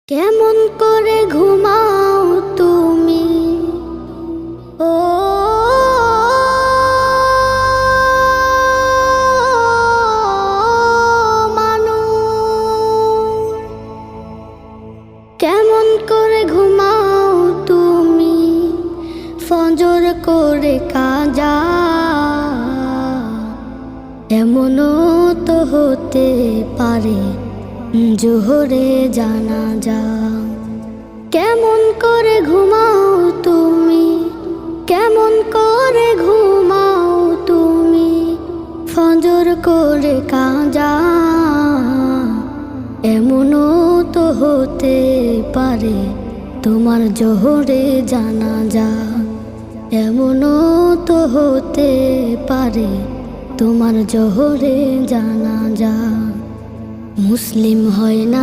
কেমন করে ঘুমাও তুমি ও মানুষ, কেমন করে ঘুমাও তুমি ফজর করে কাজা। এমনও তো হতে পারে জোহরে জানাজা। কেমন করে ঘুমাও তুমি, কেমন করে ঘুমাও তুমি ফজর করে কাজা। এমনও তো হতে পারে তোমার জোহরে জানাজা। এমনও তো হতে পারে তোমার জোহরে জানাজা। মুসলিম হয় না